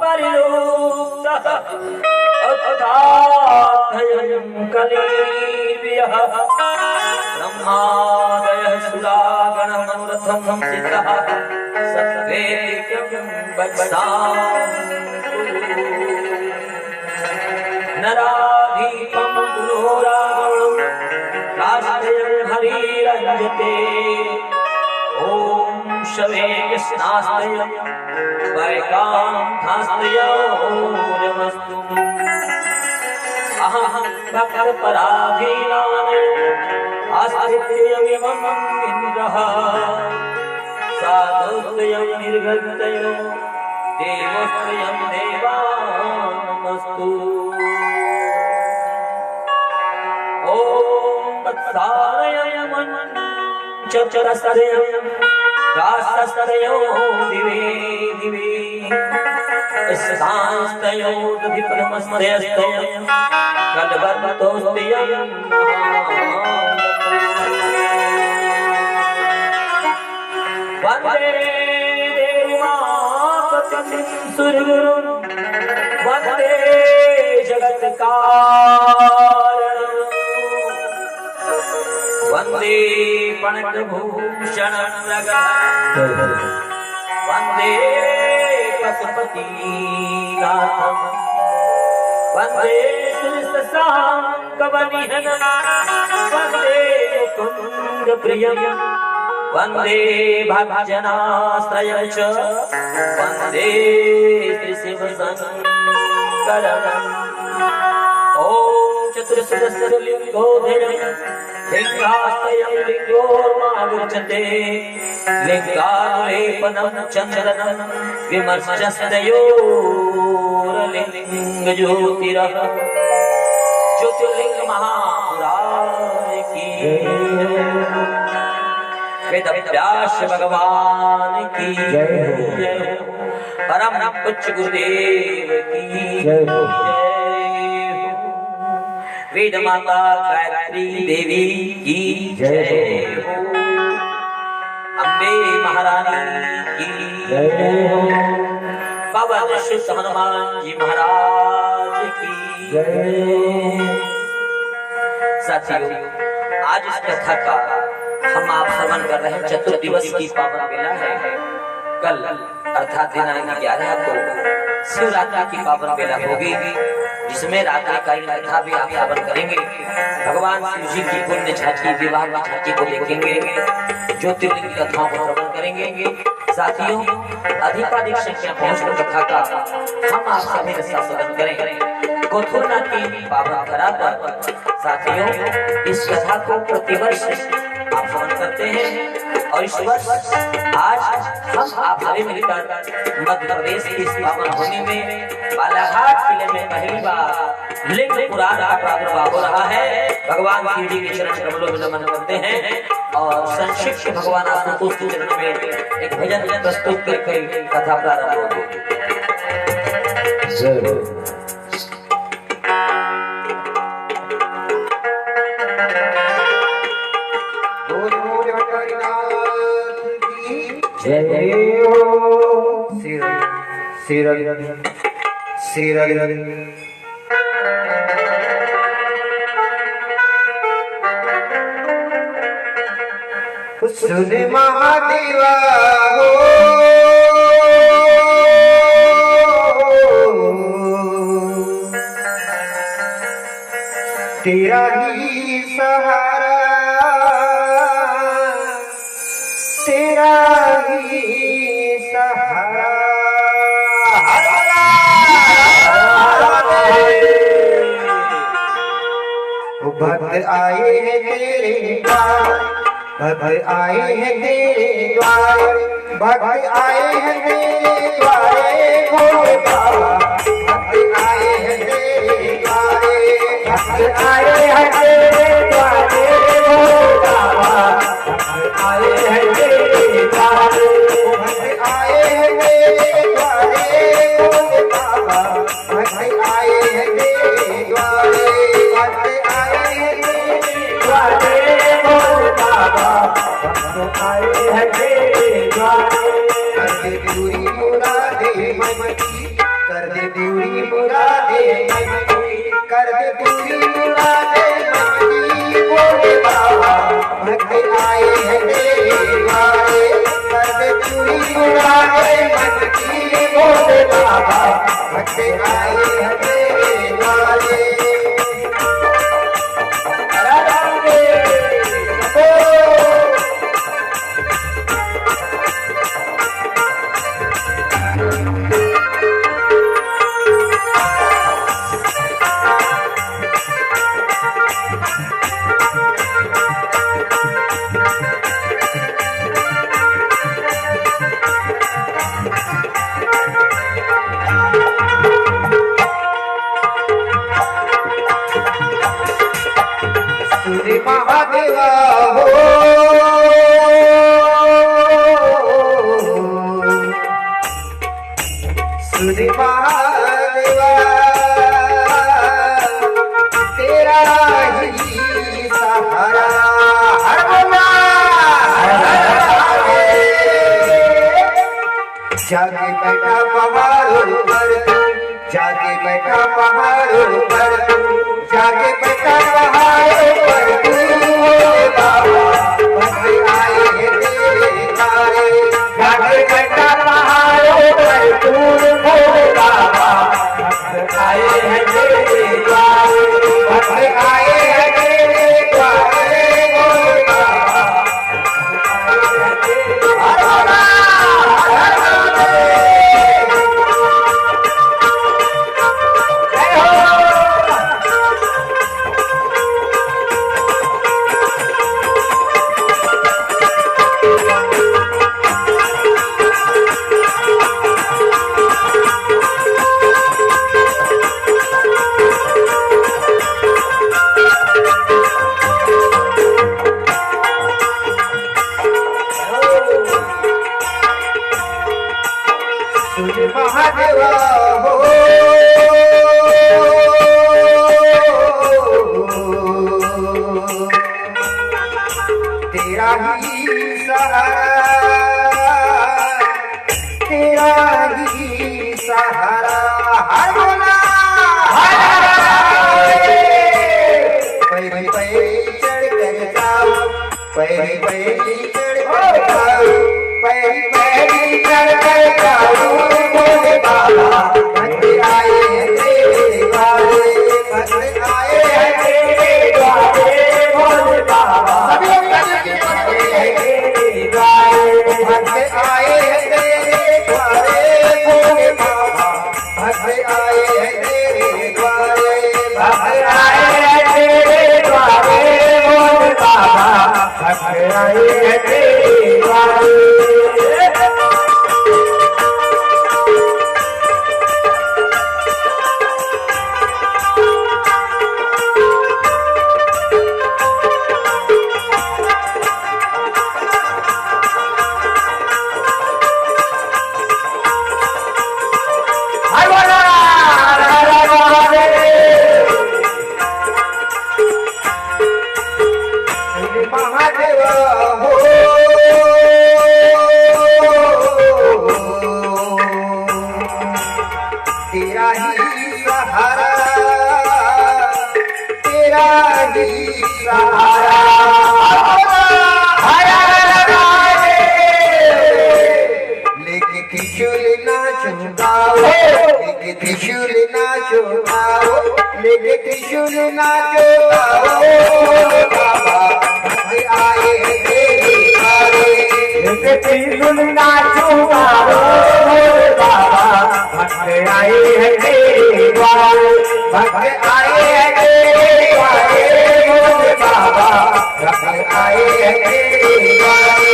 परिलुप्तः अथाथयं कलीर्यः ब्रह्मादयः सुरागणमनुरथं सिद्धः सत्वेक्यं वत्सान्तु नराधीपं पुनोरागणं राष्ट्रयं हरिरञ्जते ॐ शवे कृष्णास्त्रयं वैकान्तास्त्रयोरमस्तु अहं भक्तपराधीनानि आस्तित्यमिमं इन्द्रः साधुत्रयं निर्गतयो देवत्रयं देवानमस्तु ॐ वत्सारयं चतुरस्तरयं राष्ट्रस्तरयो दिवे दिवे स्थानस्तयो दधिपरमस्तयस्तयं कलवर्तोस्तयं वन्दे देवमापतिं सुरगुरुं वन्दे जगत्कारणं वन्दे पणकभूषणं रघुनाथं वन्दे पशुपतिनाथं वन्दे सुरससाङ्गवनिहनं वन्दे मुकुन्दप्रियं वन्दे भक्तजनाश्रयं च वन्दे श्रीशिवशङ्करम् ॐ चतुर्सुरलिङ्गोदयं लिङ्गास्तयं लिङ्गोर्मागुच्यते लिङ्गालेपनं चन्दनं विमर्शस्तयोर्लिङ्गज्योतिरः ज्योतिर्लिङ्ग महापुराण की वेदव्यास भगवान की जय परम पूज्य गुरुदेव की जय वेद माता गायत्री देवी की जय अम्बे महारानी की जय पवन सुत हनुमान जी महाराज की जय। साथियों, आज इस कथा का हम आप श्रवण कर रहे हैं। चतुर्दिवस की पावन बेला है। कल अर्थात दिनांक 11 को शिवरात्रि की पावन बेला होगी, जिसमें रात्रिकालीन कथा भी आप श्रवण करेंगे। भगवान शिव जी की पुण्य झांकी, विवाह की झांकी को देखेंगे, ज्योतिर्लिंग कथाओं को श्रवण करेंगे। साथियों, अधिकाधिक संख्या पहुंचकर कथा का हम आप सभी के साथ श्रवण करेंगे। गोथुरनाथ की पावन धरा पर साथियों, इस कथा को प्रतिवर्ष आप श्रवण करते हैं और इस वर्ष आज हम आप सभी मिलकर मध्य प्रदेश की इस पावन भूमि में बालाघाट किले में पहली बार लिंग पुराण का प्रादुर्भाव हो रहा है। भगवान शिव जी के चरण कमलों में नमन करते हैं और संक्षिप्त भगवान आसुतोष के चरण में एक भजन प्रस्तुत करके कथा प्रारंभ होगी। जय हो सुन महादेवा हो तेरा ही सहारा, तेरा ही सहारा। भक्त आए हैं तेरे द्वार, भक्त आए हैं तेरे द्वार, भक्त आए हैं तेरे द्वारे भोले बाबा। भक्त आए हैं तेरे द्वारे, भक्त आए हैं तेरे द्वारे भोले बाबा। भक्त आए हैं तेरे द्वारे, भक्त आए हैं तेरे द्वारे भोले बाबा। भक्त आए हैं तेरे द्वारे, भक्त आए हैं तेरे द्वारे भोले बाबा। भक्त आए हैं तेरे द्वारे, मुरादे मन की, कर दे पूरी मुरादे मन की, कर दे पूरी मुरादे मन की। बोले बाबा भक्त आए हैं तेरे द्वारे, कर दे पूरी मुरादे मन की। बोले बाबा भक्त आए हैं तेरे द्वारे। सूर्य महादेवा हो, सूर्य महादेवा तेरा ही सहारा। हर बोला जाके बैठा पहाड़ों पर तू, जाके बैठा पहाड़ों पर तू, जाके बैठा पहाड़ों पर तू। बाबा भक्त आए हैं तेरे द्वारे, जाके बैठा पहाड़ों पर तू। बाबा भक्त आए हैं तेरे द्वारे, भक्त आए हैं तेरे द्वारे। बाबा सूर्य महादेवा हो, तेरा ही सहारा, तेरा ही सहारा। हर बोला पैरी पैरी चढ़ कर जाओ, पैरी पैरी चढ़ कर जाओ, पैरी पैरी चढ़ कर जाओ। बोले बाबा भक्त आए हैं तेरे द्वारे, भक्त आए हैं तेरे द्वारे। बोले बाबा सभी लोग भक्त आए हैं तेरे द्वारे। बोले बाबा भक्त आए हैं तेरे द्वारे, भक्त आए हैं तेरे द्वारे। बोले बाबा भक्त आए हैं तेरे द्वारे। महादेवा हो, तेरा ही सहारा, तेरा ही सहारा। लेके त्रिशूल नाचो गाओ, लेके त्रिशूल नाचो गाओ, लेके त्रिशूल नाचो गाओ। बाबा भक्त आए हैं तेरे द्वारे, लेके त्रिशूल नाचो गाओ। बाबा भक्त आए हैं तेरे द्वारे, भक्त आए हैं तेरे द्वारे। बाबा भक्त आए हैं तेरे द्वारे।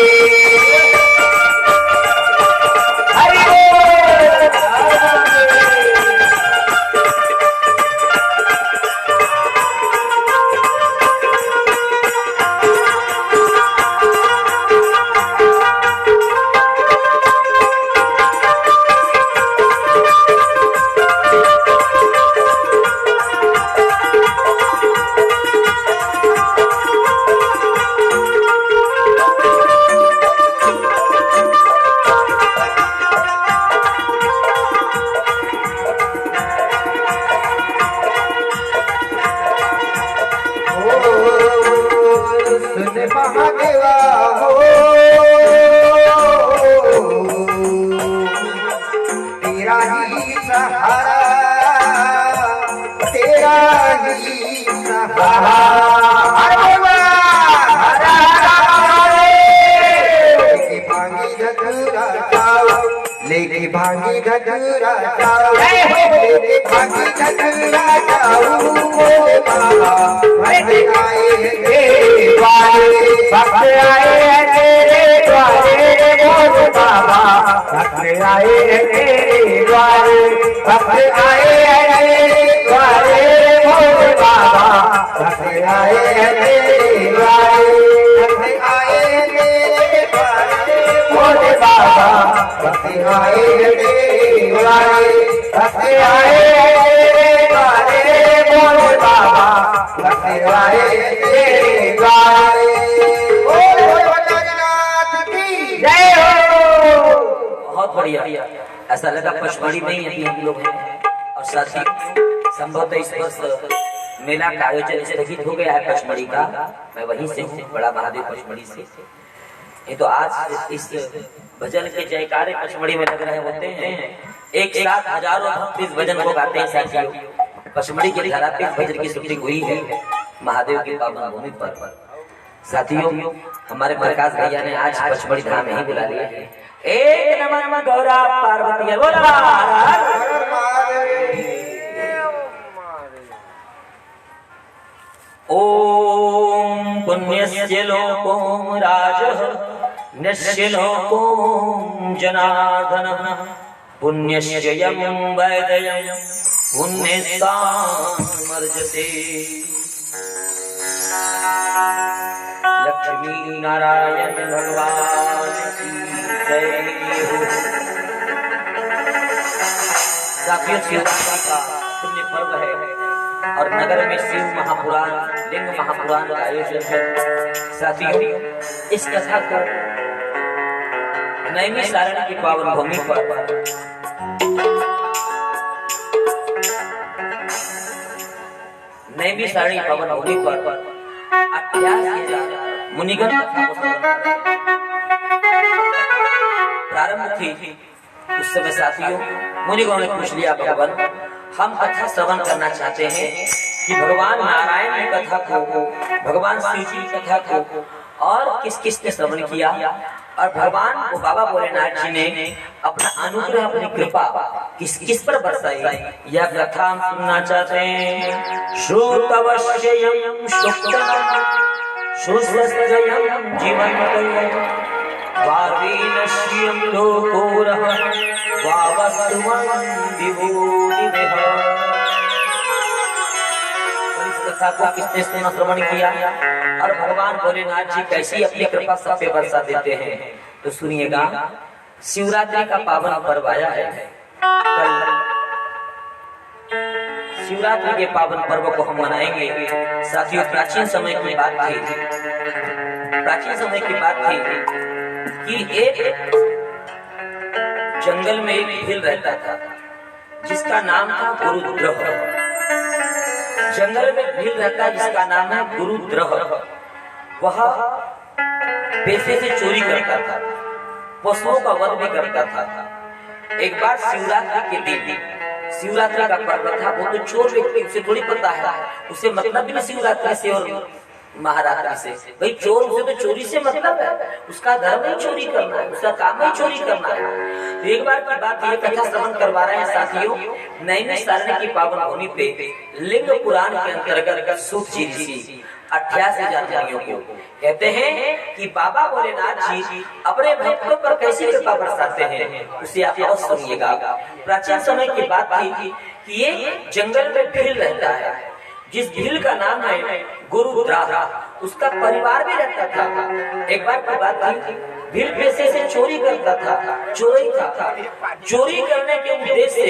तेरा ही सहारा, तेरा ही सहारा। अरे लेके भांगी धतूरा जाओ, लेके भांगी धतूरा जाओ, लेके भांगी धतूरा जाओ, भोले बाबा भक्त आए हैं तेरे द्वारे, भक्त आए हैं तेरे द्वारे, भोले बाबा भक्त आए हैं तेरे द्वारे, भक्त आए हैं तेरे द्वारे, भोले बाबा भक्त आए हैं तेरे द्वारे, भक्त आए हैं तेरे द्वारे, भोले बाबा भक्त आए हैं तेरे द्वारे, भक्त आए हैं तेरे द्वारे, भोले बाबा भक्त आए हैं तेरे द्वारे। बोल भोलेनाथ की जय हो। बहुत बढ़िया। ऐसा लगा पचमढ़ी में ही अभी हम लोग हैं और साथ ही संभवतः इस वर्ष मेला का आयोजन स्थगित हो गया है पचमढ़ी का। मैं वहीं से हूँ, बड़ा महादेव पचमढ़ी से। ये तो आज इस भजन के जयकारे पचमढ़ी में लग रहे होते हैं। एक साथ हजारों भक्त इस भजन को गाते हैं साथियों। पचमढ़ी की धरा पे भजन की शूटिंग हुई है महादेव की पावन भूमि पर। साथियों हमारे प्रकाश भैया ने आज पचमढ़ी धाम में ही बुला लिया है। एक नमन गौरा पार्वती बोला। ओम पुण्यस्य लोकोम राजः नस्य लोकोम जनार्दनः पुण्यस्य यं वैदयं पुण्यस्तान् मर्जते। लक्ष्मी नारायण भगवान की जय हो। साथियों शिवरात्रि का पुण्य पर्व है और नगर में शिव महापुराण लिंग महापुराण का आयोजन है। साथियों इस कथा को नैमिषारण्य की पावन भूमि पर नैमिषारण्य पावन भूमि पर 88,000 मुनिगण कथा को प्रारंभ थी। उस समय साथियों मुनिगणों ने पूछ लिया भगवान हम कथा श्रवण करना चाहते हैं कि भगवान नारायण की कथा को, भगवान शिव जी की कथा को और किस किस ने श्रवण किया और भगवान को बाबा भोलेनाथ जी ने अपना अनुग्रह अपनी कृपा किस किस पर बरसाई, यह कथा हम सुनना चाहते हैं। श्रुतवश्ययं शुक्तं शुश्रस्त्रयं जीवन्तं वावीनश्यं लोकोरः वावस्तुमं विभूतिभिः। इस कथा को किसने सुना श्रवण किया और भगवान भोलेनाथ जी कैसी अपनी कृपा सब पे बरसा देते हैं तो सुनिएगा। शिवरात्रि का पावन पर्व आया है। कल शिवरात्रि के पावन पर्व को हम मनाएंगे। साथियों प्राचीन समय की बात थी, प्राचीन समय की बात थी कि एक जंगल में एक भील रहता था जिसका नाम था गुरुद्रह। जंगल में भील रहता जिसका नाम है गुरुद्रह। वह पैसे से चोरी करता था, पशुओं का वध भी करता था। एक बार शिवरात्रि के दिन, शिवरात्रि का पर्व था, वो तो चोर व्यक्ति उसे थोड़ी पता है, उसे मतलब भी नहीं शिवरात्रि से और महारात्रि से। भाई चोर उसे तो चोरी से मतलब है, उसका धर्म ही चोरी करना है, उसका काम ही चोरी करना है। तो एक बार की बात ये कथा श्रवण करवा रहे हैं साथियों नैमिषारण्य की पावन भूमि पे लिंग पुराण के अंतर्गत सूत जी ऋषि 88,000 मुनियों को कहते हैं कि बाबा भोलेनाथ जी अपने भक्तों पर कैसी कृपा बरसाते हैं उसे आप और सुनिएगा। प्राचीन समय की बात थी कि ये जंगल में भील रहता है, जिस भील का नाम है गुरुद्रह, उसका परिवार भी रहता था। एक बार की बात थी भील पैसे से चोरी करता था, चोरी था। चोरी करने के उद्देश्य से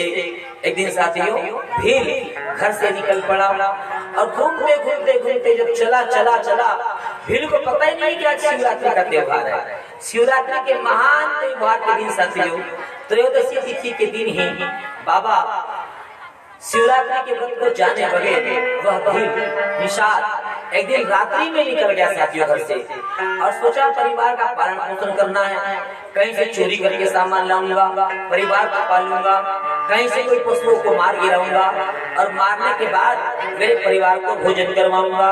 एक दिन साथियों भील घर से निकल पड़ा और घूमते घूमते घूमते जब चला भील को पता ही नहीं क्या शिवरात्रि का त्योहार है। शिवरात्रि के महान त्योहार के दिन साथियों त्रयोदशी तिथि के दिन ही बाबा शिवरात्रि के व्रत को जाने बगैर वह भील निषाद एक दिन रात्रि में निकल गया साथियों घर से और सोचा परिवार का पालन पोषण करना है, कहीं से चोरी करके सामान लाऊंगा, परिवार को पालूंगा, कहीं से कोई पशुओं को मार गिराऊंगा और मारने के बाद मेरे परिवार को भोजन करवाऊंगा।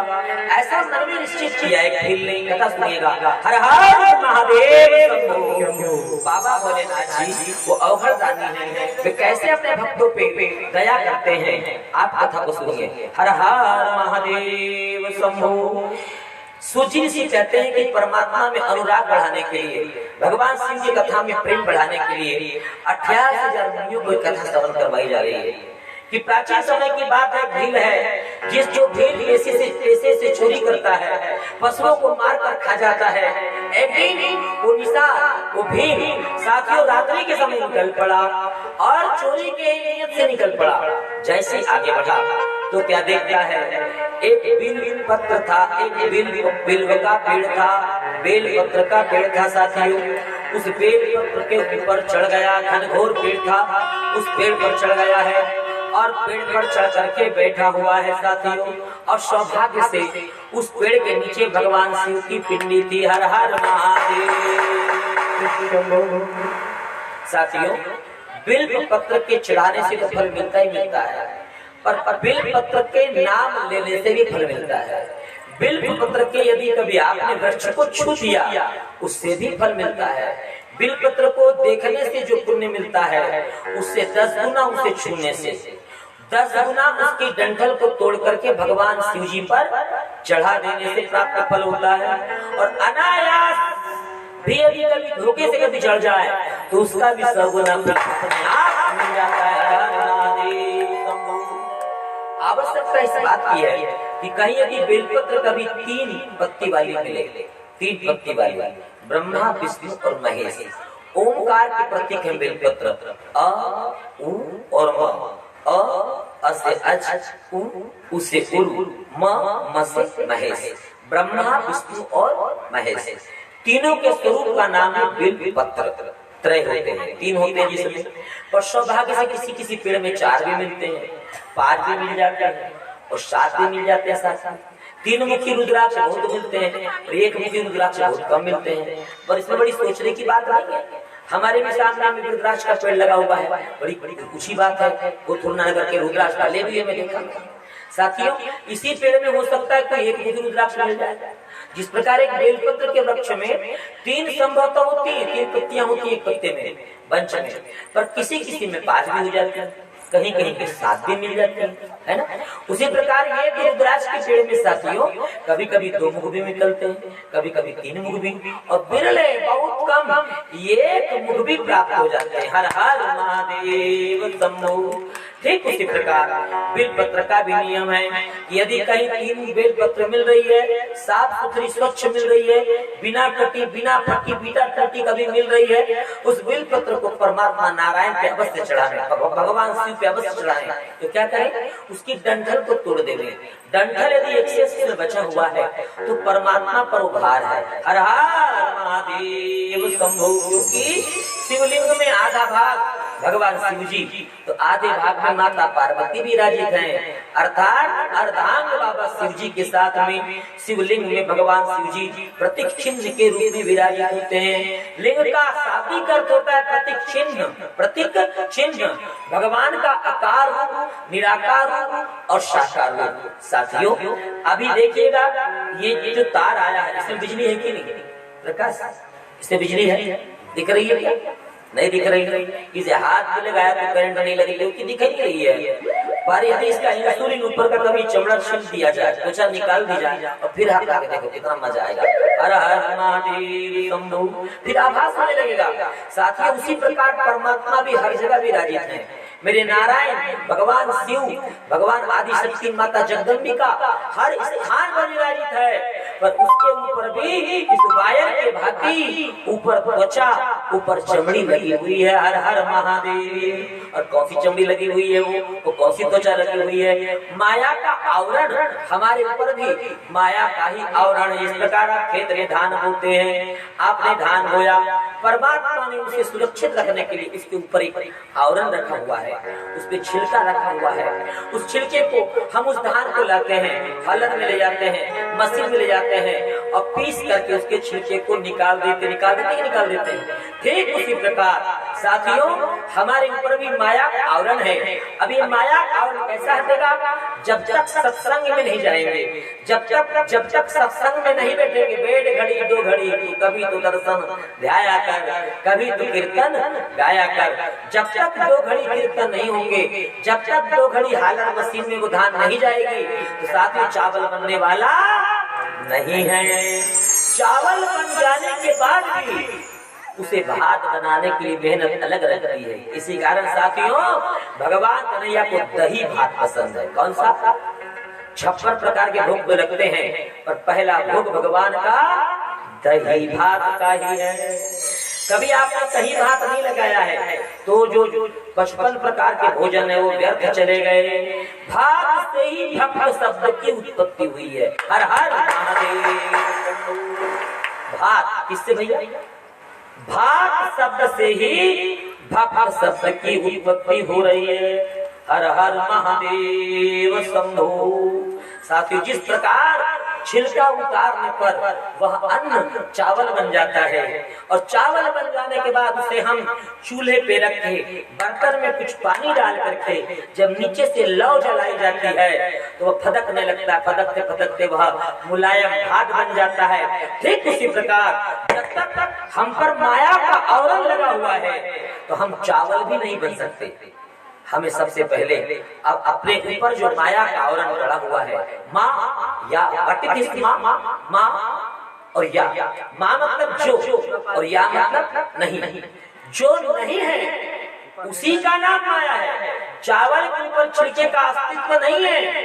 ऐसा मन में निश्चित किया। एक फिर नहीं कथा सुनिएगा। हर हर महादेव शंभो। बाबा भोलेनाथ जी वो अवघड़ दानी है, वे कैसे अपने भक्तों पे दया करते हैं, आप कथा को सुनिए। हर हर महादेव शंभो। सूची ऋषि कहते हैं कि परमात्मा में अनुराग बढ़ाने के लिए, भगवान शिव की कथा में प्रेम बढ़ाने के लिए 28,000 मुनियों को कथा श्रवण करवाई जा रही है। कि प्राचीन समय की बात है, भील है जिस जो भील पैसे से चोरी करता है, पशुओं को मार कर खा जाता है। एक दिन वो निशा वो भील साथियों रात्रि के समय निकल पड़ा और चोरी के नियत से निकल पड़ा। जैसे आगे बढ़ा तो क्या देखता है, एक बेल पत्र था, एक बेल का पेड़ था, बेल पत्र का पेड़ था साथियों। उस बेल पत्र के ऊपर चढ़ गया, घनघोर पेड़ था, उस पेड़ पर चढ़ गया है और पेड़ पर चढ़ करके बैठा हुआ है साथियों। और सौभाग्य से उस पेड़ के नीचे भगवान शिव की पिंडी थी। हर हर महादेव। साथियों बिल्व पत्र के चढ़ाने से तो फल मिलता ही मिलता है, पर बिल्व पत्र के नाम लेने से भी फल मिलता है। बिल्व पत्र के यदि कभी आपने वृक्ष को छू दिया उससे भी फल मिलता है। बिल्व पत्र को देखने से जो पुण्य मिलता है उससे 10 गुना उसे छूने से, 10 गुना उसकी डंठल को तोड़ करके भगवान शिव जी पर चढ़ा देने से प्राप्त फल होता है। और अनायास भी यदि कभी धोखे से कभी चढ़ जाए तो उसका भी 100 गुना मिल जाता है। आवश्यकता इस बात की है कि कहीं यदि बेलपत्र कभी 3 पत्ती वाली मिले, 3 पत्ती वाली, ब्रह्मा विष्णु और महेश, ओमकार के प्रतीक है बेलपत्र। अ उ और म, अ से अज, उ से उरु, म से महेश, ब्रह्मा विष्णु और महेश, तीनों के स्वरूप का नाम है बेलपत्र। त्रय होते हैं, 3 होते हैं जिसमें, पर सौभाग्य से किसी किसी पेड़ में 4 भी मिलते हैं, 5 भी मिल जाते हैं और 7 भी मिल जाते हैं। साथ 3 मुखी रुद्राक्ष बहुत मिलते हैं और 1 मुखी रुद्राक्ष बहुत कम मिलते हैं। पर इसमें बड़ी सोचने की बात नहीं है। हमारे भी सामने में रुद्राक्ष का पेड़ लगा हुआ है, बड़ी ऊंची बात है। वो तुलना करके रुद्राक्ष का ले भी मैं देखा साथियों, इसी पेड़ में हो सकता है कोई 1 मुखी रुद्राक्ष मिल जाए। जिस प्रकार एक बेलपत्र के वृक्ष में 3 संभवता होती है, 3 पत्तियां होती है एक पत्ते में, वंश में, पर किसी किसी में 5 भी हो जाती है, कहीं कहीं के 7 भी मिल जाते हैं, है ना। उसी प्रकार ये रुद्राक्ष के पेड़ में साथियों कभी कभी 2 मुख भी निकलते हैं, कभी कभी 3 मुख भी, और बिरले बहुत कम 1 मुख भी प्राप्त हो जाते हैं। हर हर महादेव शंभो। ठीक उसी प्रकार बेलपत्र का भी नियम है, यदि कहीं 3 बेलपत्र मिल रही है, साफ सुथरी स्वच्छ मिल रही है, बिना कटी बिना फटी बीटा टटी कभी मिल रही है, उस बेलपत्र को परमात्मा नारायण पे अवश्य चढ़ाने, भगवान शिव पे अवश्य चढ़ाने। तो क्या करें, उसकी डंठल को तोड़ देंगे। डंठल यदि एक्सेस में बचा हुआ है तो परमात्मा पर उभार है। हर हर महादेव शंभो। की शिवलिंग में आधा भाग भगवान शिव जी, तो आधे भाग में माता पार्वती विराजित हैं, अर्थात अर्धांग बाबा शिव जी के साथ में शिवलिंग में भगवान शिव जी प्रतीक चिन्ह के रूप में विराजित होते हैं। लिंग का शाब्दिक अर्थ होता है प्रतीक चिन्ह, प्रतीक चिन्ह, भगवान का आकार रूप, निराकार रूप और साकार रूप। साथियों अभी देखिएगा ये जो तार आया है इसमें बिजली है कि नहीं, प्रकाश इसमें बिजली है, दिख रही है क्या? नहीं दिख रही है। इसे हाथ में लगाया तो करंट नहीं लगी क्योंकि दिख ही रही है। पर यदि इसका इंसुलिन ऊपर का कभी चमड़ा छील दिया जाए, त्वचा निकाल दी जाए और फिर हाथ लगा के देखो कितना मजा आएगा। हर हर महादेव शंभो। फिर आभास होने लगेगा। साथियों उसी प्रकार परमात्मा भी हर जगह विराजित है। मेरे नारायण भगवान शिव, भगवान आदि शक्ति माता जगदम्बिका हर स्थान पर विराजित है, पर उसके ऊपर भी इस वायर के भांति ऊपर त्वचा ऊपर चमड़ी लगी हुई है, हर हर महादेव, और कौन सी चमड़ी लगी हुई है? वो कौन सी त्वचा लगी हुई है? माया का आवरण, हमारे ऊपर भी माया का ही आवरण। इस प्रकार आप खेत में धान बोते हैं, आपने धान बोया, परमात्मा ने उसे सुरक्षित रखने के लिए इसके ऊपर एक आवरण रखा हुआ है, उस पर छिलका रखा हुआ है। उस छिलके को हम उस धान को लाते हैं, हलन में ले जाते हैं, मशीन में ले जाते हैं और पीस करके उसके छिलके को निकाल देते हैं। ठीक उसी प्रकार साथियों, हमारे ऊपर भी माया का आवरण है। अब ये माया का आवरण कैसा हटेगा? जब तक सत्संग में नहीं जाएंगे, जब तक सत्संग में नहीं बैठेंगे, बैठ घड़ी दो घड़ी, कभी तो दर्शन ध्याया कर, कभी तो कीर्तन गाया कर। जब तक दो घड़ी कीर्तन नहीं होंगे, जब तक दो घड़ी हालन मशीन में वो धान नहीं जाएगी, तो साथियों चावल बनने वाला नहीं है। चावल बन जाने के बाद भी उसे भात बनाने के लिए मेहनत अलग रहती है। इसी कारण साथियों, भगवान कन्हैया को दही भात पसंद है। कौन सा? 56 प्रकार के भोग तो लगते हैं, पर पहला भोग भगवान का दही भात का ही है। कभी आपने दही भात नहीं लगाया है तो जो 55 प्रकार के भोजन है वो व्यर्थ चले गए। भात से ही भक्त शब्द की उत्पत्ति हुई है। हर हर महादेव। भात किससे भैया? भात शब्द से ही भक्त शब्द की उत्पत्ति हो रही है। हर हर महादेव शंभो। साथियों, जिस प्रकार छिलका उतारने पर वह अन्न चावल बन जाता है, और चावल बन जाने के बाद उसे हम चूल्हे पे रखे, बर्तन में कुछ पानी डाल करके जब नीचे से लौ जलाई जाती है तो वह फदकने लगता है, फदकते फदकते वह मुलायम भात बन जाता है। ठीक उसी प्रकार जब तक हम पर माया का आवरण लगा हुआ है तो हम चावल भी नहीं बन सकते। हमें सबसे पहले अब अपने ऊपर जो माया का आवरण पड़ा हुआ है, माँ या माँ और या माँ मतलब जो, और या मतलब नहीं। जो नहीं है उसी का नाम माया है। चावल के ऊपर छिलके का अस्तित्व नहीं है,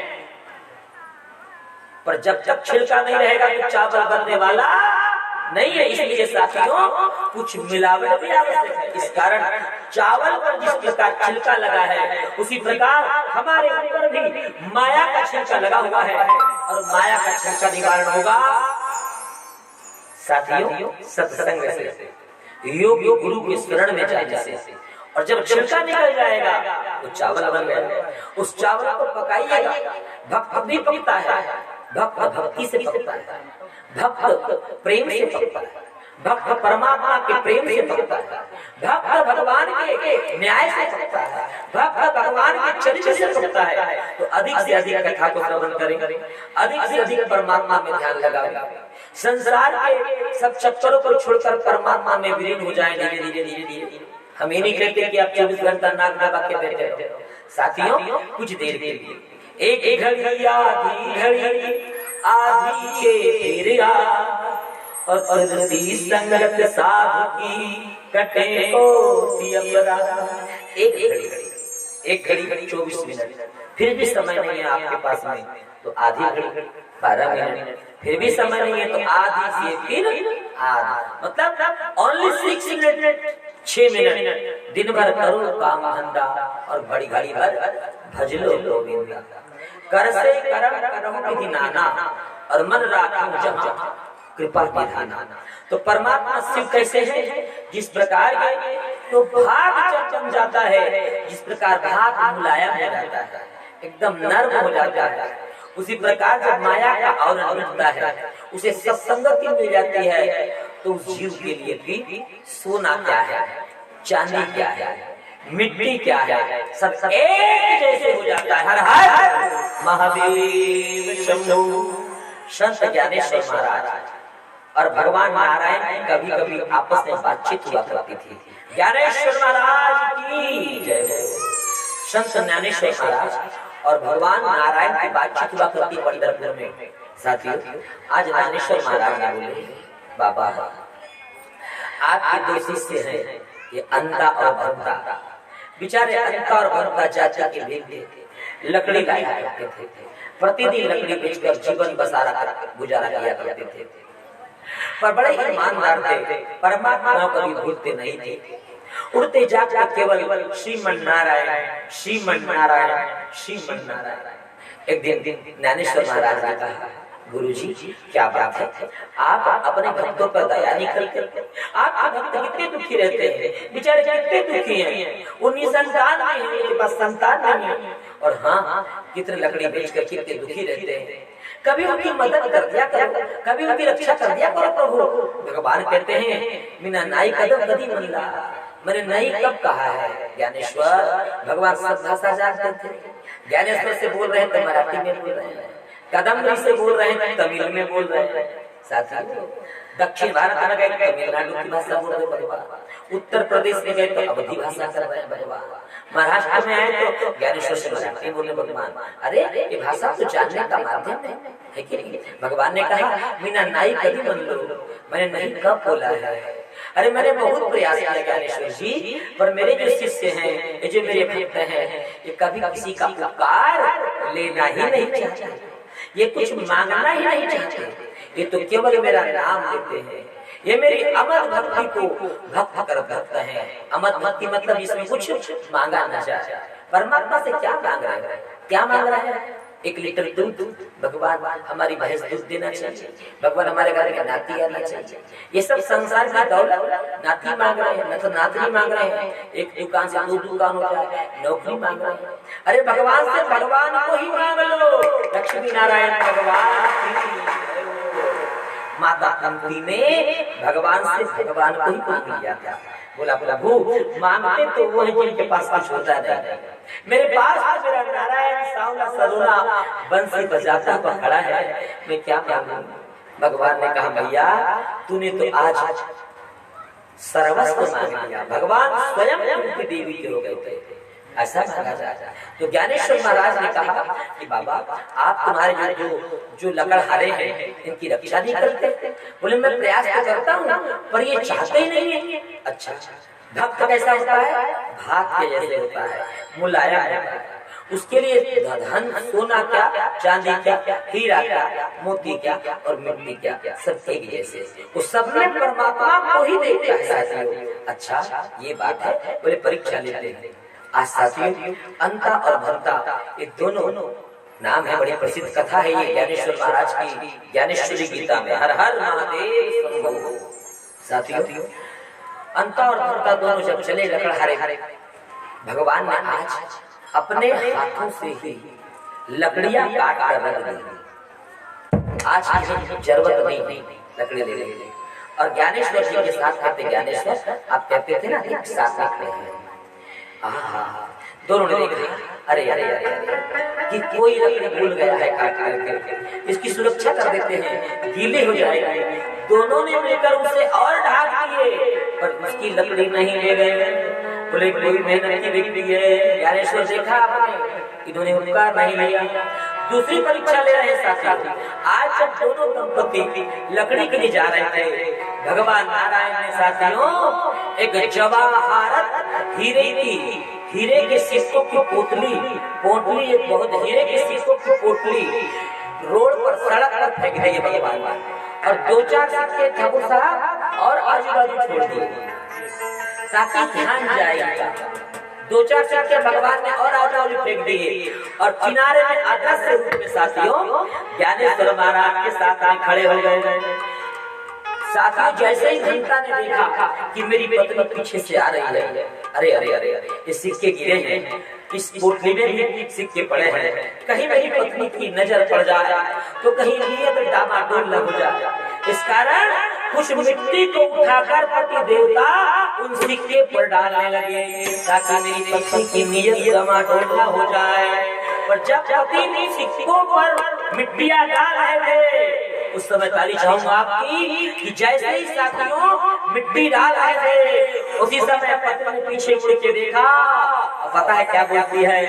पर जब तक छिलका नहीं रहेगा तो चावल बनने वाला नहीं है। इसलिए साथियों, कुछ मिलावट भी आवश्यक है। इस कारण चावल पर जिस प्रकार छिलका लगा है, उसी प्रकार हमारे ऊपर भी माया का छिलका लगा हुआ है, और माया का छिलका निवारण होगा साथियों सत्संग से, योग गुरु के शरण में जाने से। और जब छिलका निकल जाएगा तो चावल बन गया। उस चावल को पकाइएगा। भक्त भी पकता है, भक्त भक्ति से पकता है, भक्त प्रेम से पकता है, भक्त परमात्मा के प्रेम से पकता है, भक्त भगवान के न्याय से पकता है, भक्त भगवान के चरित्र से पकता है। तो अधिक से अधिक कथा को श्रवण करें, अधिक से अधिक परमात्मा में ध्यान लगाएं। संसार के सब चक्करों को छोड़कर परमात्मा में विलीन हो जाए धीरे धीरे धीरे धीरे। हम ये नहीं कहते कि आप 24 घंटा नाक दबा के बैठे रहो। साथियों, कुछ देर के लिए एक घड़ी आधी के फिर और संगत साधु की कटे एक घड़ी 24 मिनट, फिर भी समय नहीं है आपके पास में तो आधी घड़ी 12 मिनट, फिर भी समय नहीं है तो आधी से फिर आधा, मतलब ओनली 6 मिनट, 6 मिनट। दिन भर करो काम धंधा और बड़ी घड़ी भर भजलो गोविंदा। कर से करम करम विधि नाना और मन राखो जहाँ कृपा विधाना। तो परमात्मा शिव कैसे है? जिस प्रकार के तो भाग जब जम जाता है, जिस प्रकार भाग मुलायम हो जाता है, एकदम नर्म हो जाता है, उसी प्रकार जब माया का आवरण मिटता है, उसे सत्संगति मिल जाती है, तो उस जीव के लिए भी सोना क्या है, चांदी क्या है, मिट्टी क्या है, सब एक जैसे हो जाता है। हर हर महादेव शंभो। संत ज्ञानेश्वर महाराज और भगवान नारायण कभी कभी आपस में बातचीत हुआ करती थी। ज्ञानेश्वर महाराज की जय। संत ज्ञानेश्वर महाराज और भगवान नारायण की बातचीत हुआ करती पंढरपुर में। साथियों, आज ज्ञानेश्वर महाराज ने बोले, बाबा आपके 2 शिष्य हैं, ये अंधा और भंता। बेचारे अंधा और भंता जाति के भेद लकड़ी लाया करते थे, प्रतिदिन लकड़ी बेचकर जीवन बसारा कर गुजारा किया करते थे। पर बड़े ईमानदार थे, परमात्मा को कभी भूलते नहीं थे। उड़ते जागते केवल श्रीमन नारायण श्रीमन नारायण श्रीमन नारायण। एक दिन ज्ञानेश्वर महाराज ने कहा, गुरुजी क्या बात है, आप अपने भक्तों पर दया नहीं करते। आपके भक्त कितने दुखी रहते हैं, बेचारे कितने दुखी हैं, उन्हीं संतान नहीं है, उनके पास संतान नहीं है, और हाँ कितने लकड़ी बेचकर कितने दुखी रहते हैं। कभी उनकी मदद कर दिया करो, कभी उनकी रक्षा कर दिया करो प्रभु। भगवान कहते हैं, मीना नाई कदम कदी मल्ला, मैंने नहीं कब कहा है। ज्ञानेश्वर भगवान सब भाषा जानते थे। ज्ञानेश्वर से बोल रहे हैं तो मराठी में बोल रहे हैं, कदम से बोल रहे हैं तमिल में बोल रहे हैं, साथियों दक्षिण भारत में गए तमिलनाडु की भाषा बोल रहे भगवान, उत्तर प्रदेश में गए तो अवधी भाषा कर रहे हैं भगवान, महाराष्ट्र में आए तो ज्ञानेश्वर से मराठी बोले भगवान। अरे ये भाषा तो जानने का माध्यम है कि नहीं। भगवान ने कहा, मीना नाई कभी मन लो, मैंने नहीं कब बोला है। अरे मैंने बहुत प्रयास किया ज्ञानेश्वर जी, पर मेरे जो शिष्य हैं, ये जो मेरे भक्त हैं, ये कभी किसी का उपकार लेना ही नहीं चाहते, ये कुछ मांगना ही नहीं चाहते, ये तो केवल मेरा नाम लेते हैं। ये मेरी अमर भक्ति को भक्त कर भक्त है। अमर भक्ति मतलब इसमें कुछ मांगा ना जाए। परमात्मा से क्या मांग रहा है, क्या मांग रहा है? 1 लीटर दूध, भगवान हमारी भैंस दूध देना चाहिए, भगवान हमारे घर में नाती आना चाहिए। ये सब संसार की दौलत नाती मांग रहे हैं, न तो नाती मांग रहे हैं, एक दुकान से 2 दुकान हो जाए, नौकरी मांग रहे हैं। अरे भगवान से भगवान को ही मांग लो। लक्ष्मी नारायण भगवान माता कुंती ने भगवान से भगवान को ही मांग लिया था। बोला प्रभु मांगते तो वो है जिनके पास कुछ होता नहीं, मेरे पास मेरा नारायण सांवला सलोना बंसी बजाता हुआ खड़ा है, मैं क्या मांगू? भगवान ने कहा, भैया तूने तो आज सर्वस्व मांग लिया। भगवान स्वयं उनकी देवी के हो गए थे, ऐसा माना जाता। तो ज्ञानेश्वर महाराज ने कहा कि बाबा आप तुम्हारे जो लकड़हारे हैं इनकी रक्षा नहीं करते। बोले मैं प्रयास तो करता हूँ पर ये चाहते ही नहीं है। अच्छा भक्त कैसा होता है? भात के जैसे होता है, मुलायम होता है। उसके लिए धन सोना क्या, चांदी क्या, हीरा क्या, मोती क्या और मिट्टी क्या, सब एक जैसे। वो सब में परमात्मा को ही देखता है साथियों। अच्छा ये बात है। बोले परीक्षा लेते हैं। आज साथियों अंता और भंता ये दोनों नाम है, बड़ी प्रसिद्ध कथा है ये ज्ञानेश्वर महाराज की ज्ञानेश्वरी गीता में। हर हर महादेव शंभो। साथियों अंता और भंता दोनों जब चले लकड़हारे, भगवान ने आज अपने हाथों से ही लकड़ियां काट कर रख दी। आज जरूरत नहीं लकड़ी ले लेंगे। और ज्ञानेश्वर जी के साथ कहते, ज्ञानेश्वर आप कहते थे ना एक साथ रखते हैं। दोनों ने देखा, अरे अरे अरे अरे कि कोई लकड़ी भूल गया है काट करके, इसकी सुरक्षा कर देते हैं, गीले हो जाएगी। दोनों ने मिलकर उसे और ढाक दिए पर उसकी लकड़ी नहीं ले गए। बोले कोई मेहनत की व्यक्ति है। ज्ञानेश्वर देखा आपने, इन्होंने उपकार नहीं लिया। दूसरी परीक्षा ले रहे साथी। आज जब दोनों दंपति लकड़ी के लिए जा रहे थे, भगवान नारायण ने साथियों एक जवाहरत हीरे के सिक्कों की पोटली एक बहुत हीरे के सिक्कों की पोटली रोड पर सड़क पर फेंक दी भगवान, और 2-4 सिक्के ठाकुर साहब और आजू बाजू छोड़ दिए ताकि ध्यान जाएगा। 2-4 सिक्के भगवान ने और आजू बाजू फेंक दिए, और किनारे में अदृश्य रूप में साथियों ज्ञानेश्वर महाराज के साथ में खड़े हो गए। साथियों जैसे ही घंटा ने देखा कि मेरी पत्नी पीछे से आ रही है, अरे अरे अरे ये सिक्के गिरे हैं, इस पोटली में भी सिक्के पड़े हैं, कहीं मेरी पत्नी की नजर पड़ जाए तो कहीं नियत डामाडोल न हो जाए। इस कारण कुछ मिट्टी को उठाकर पति देवता उन सिक्के पर डालने लगे ताकि मेरी पत्नी की नियत डामाडोल न हो जाए। पर जब पति ने सिक्कों पर मिट्टियां डाल रहे थे, उस समय ताली चाहूंगा आपकी कि जैसे ही साथियों मिट्टी डाल रहे थे, उसी समय पत्नी ने पीछे मुड़ के देखा। पता है क्या बोलती है?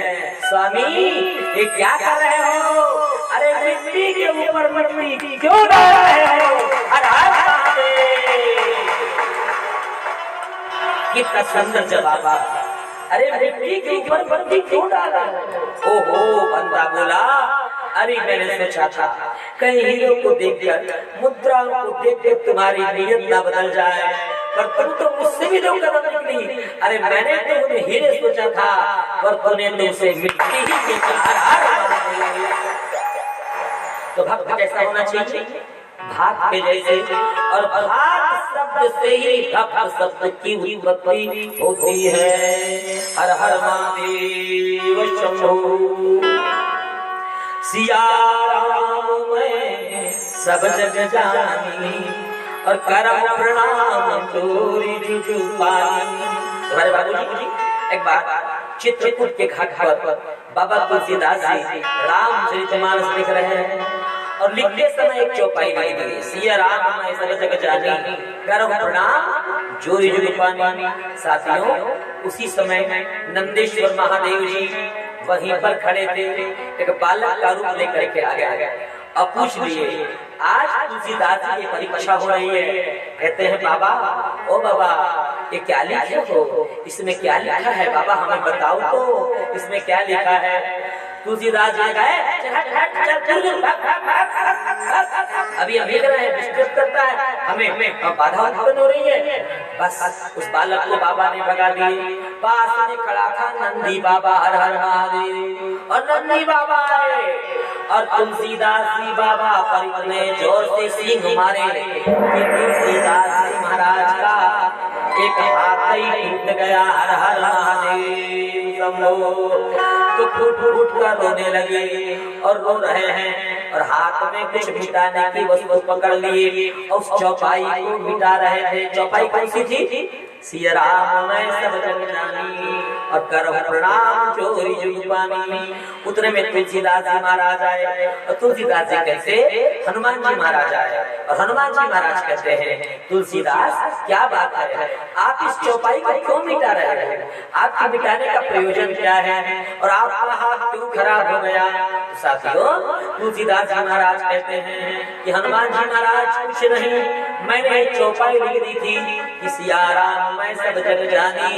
स्वामी ये क्या कर रहे हो? अरे मिट्टी के ऊपर मिट्टी क्यों डाल रहे हो? कितना सुंदर जवाब। अरे मिट्टी के ऊपर मिट्टी क्यों डाल रहे हो? ओहो बंदा बोला अरे मैंने सोचा था कहीं हीरो को देखकर, मुद्राओं को देखकर तुम्हारी नीयत ना बदल जाए, पर तुम तो मुझसे भी 2 कदम निकली। अरे मैंने तो उन्हें हीरे सोचा था, पर तूने तो उसे मिट्टी ही में चाहा। तो भक्त कैसा होना चाहिए? भाग के जैसे, और भाग शब्द से ही भक्त शब्द की उत्पत्ति होती है। हर हर महादेव शंभो। सिया राम मैं सब जग जानी, और करम प्रणाम चोरी जुजु पानी। तुम्हारे बाबूजी एक बार चित्रकूट के घाट पर बाबा तुलसीदास जी रामचरितमानस लिख रहे हैं, और लिखते समय एक चौपाई लगी थी, सिया राम मैं सब जग जानी, करम प्रणाम चोरी जुजु पानी। साथियों, उसी समय नंदेश्वर महादेव जी वहीं पर खड़े थे, एक बालक का रूप लेकर के आ गया। अब पूछ लिए, आज तुलसीदास जी की परीक्षा हो रही है। कहते हैं बाबा, ओ बाबा ये क्या लिखे हो, इसमें क्या लिखा है बाबा, हमें बताओ तो इसमें क्या लिखा है। तुलसीदास जी कहे अभी हम देख रहे हैं डिस्टर्ब करता है हमें, बाधा उत्पन्न हो रही है। बस उस बालक को बाबा ने भगा दिए। पास में खड़ा था नंदी बाबा, हर हर महादेव, और नंदी बाबा आए और तुलसीदास जी बाबा पर इतने जोर से सींग मारे कि तुलसीदास जी महाराज का एक हाथ ही टूट गया। हर हर महादेव तो फूट फूट कर रोने लगे, और रो रहे हैं, और हाथ में कुछ मिटाने की वस्तु पकड़ लिए, और उस चौपाई को मिटा रहे थे। चौपाई कौन सी थी? सिया राम मैं सब जग जानी, और करम प्रणाम चोरी जुग पानी। उतने में तुलसीदास जी महाराज आए, और तुलसीदास जी कैसे हनुमान जी महाराज आए, और हनुमान जी महाराज कहते हैं तुलसीदास क्या बात है, आप इस चौपाई को क्यों मिटा रहे हैं, आपके मिटाने का प्रयोजन क्या है, और आपका हाथ क्यों खराब हो गया। साथियों, तुलसीदास जी महाराज कहते हैं कि हनुमान जी महाराज कुछ नहीं, मैंने चौपाई लिख दी थी कि सिया राम मैं सब जग जानी,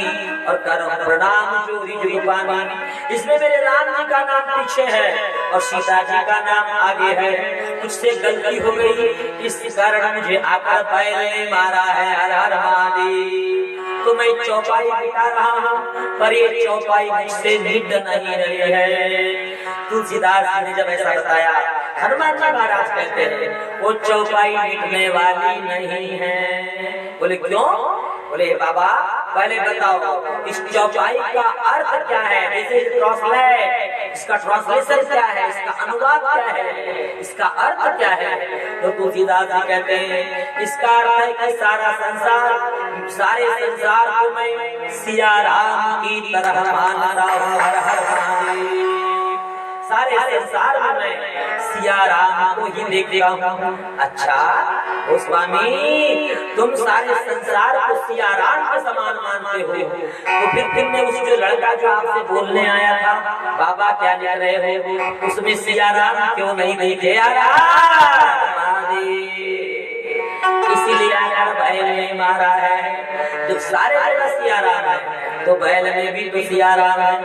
और करम प्रणाम चोरी जुग पानी। इसमें मेरे राम जी का नाम पीछे है और सीता जी का नाम आगे है। मुझसे गलती हो गई, इस कारण मुझे आकर पैर ने मारा है। हर हर महादेव। तो मैं चौपाई मिटा रहा हूँ, पर ये चौपाई मुझसे मिट नहीं रही है। तुलसीदास जी ने जब ऐसा बताया, हनुमान जी महाराज कहते हैं वो चौपाई मिटने वाली नहीं है। बोले क्यों? बोले बाबा पहले बताओ इस चौपाई का अर्थ क्या है, जैसे ट्रांसलेट, इसका ट्रांसलेशन क्या है, इसका अनुवाद क्या है, इसका अर्थ क्या है। तो तुलसीदास जी कहते हैं इसका अर्थ है कि सारा संसार, सारे संसार को मैं सिया राम की तरह मानता हूँ। हर हर महादेव। सारे संसार में मैं सिया राम को ही देखता हूँ। अच्छा ओ स्वामी, तुम सारे संसार को सिया राम के समान मानते हो, तो फिर तुमने उस जो लड़का जो आपसे बोलने आया था बाबा क्या लिख रहे हो, उसमें सिया राम क्यों नहीं देखे? इसीलिए यार बैल ने मारा है। जब सारे जगह सिया राम है तो बैल में भी तो सिया राम है,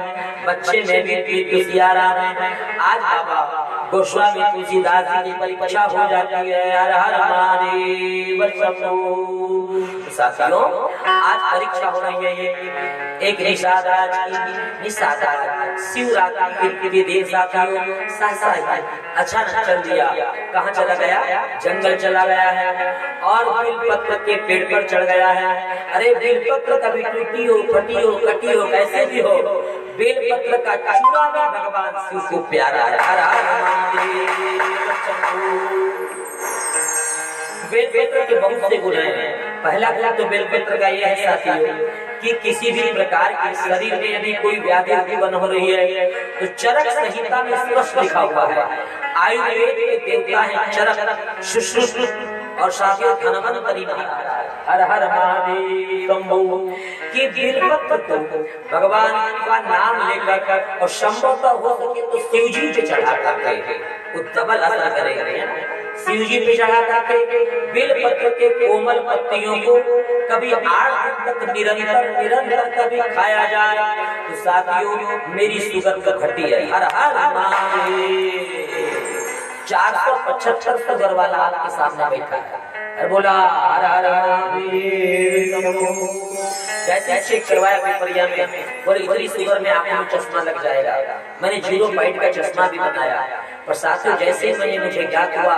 बच्चे में भी तो सिया राम है। आज बाबा गोस्वामी तुलसीदास जी की परीक्षा हो जाती है। हर हर महादेव शंभो। साथियों, आज परीक्षा हो रही है। एक निषाद शिवरात्रि के दिन साथियों अचानक चल दिया। कहाँ चला गया? जंगल चला गया है और बेलपत्र के पेड़ पर चढ़ गया है। अरे बेलपत्र कभी टूटी हो, फटी हो, कटी हो, कैसे भी हो, बेलपत्र का चूड़ा भी भगवान शिव को प्यारा है। हर हर महादेव शंभो। बेलपत्र के बहुत से गुण हैं। पहला गुण तो बेलपत्र का यह है साथियों कि किसी भी प्रकार के शरीर में यदि कोई व्याधि उत्पन्न हो रही है तो चरक संहिता में स्पष्ट लिखा हुआ है। आयुर्वेद के देवता है चरक, सुश्रुत और साथियों धनवंतरी महाराज। हर हर महादेव शंभो। कि बेलपत्र को भगवान का नाम लेकर और संभवतः हो सके तो शिव जी पे चढ़ा करके वो डबल असर करेगा। शिव जी पे चढ़ा करके बेलपत्र के कोमल पत्तियों को कभी 8 दिन तक निरंतर कभी खाया जाए तो साथियों मेरी शुगर तो घटी है। हर हर महादेव। 475 सुगर वाला आपके सामने बैठा है और बोला हर हर महादेव शंभो। जैसे चेक करवाया पेपरिया में और इतनी सुगर में आपको चश्मा लग जाएगा। मैंने 0 पॉइंट का चश्मा भी बनाया। पर साथियों जैसे ही मैंने मुझे ज्ञात हुआ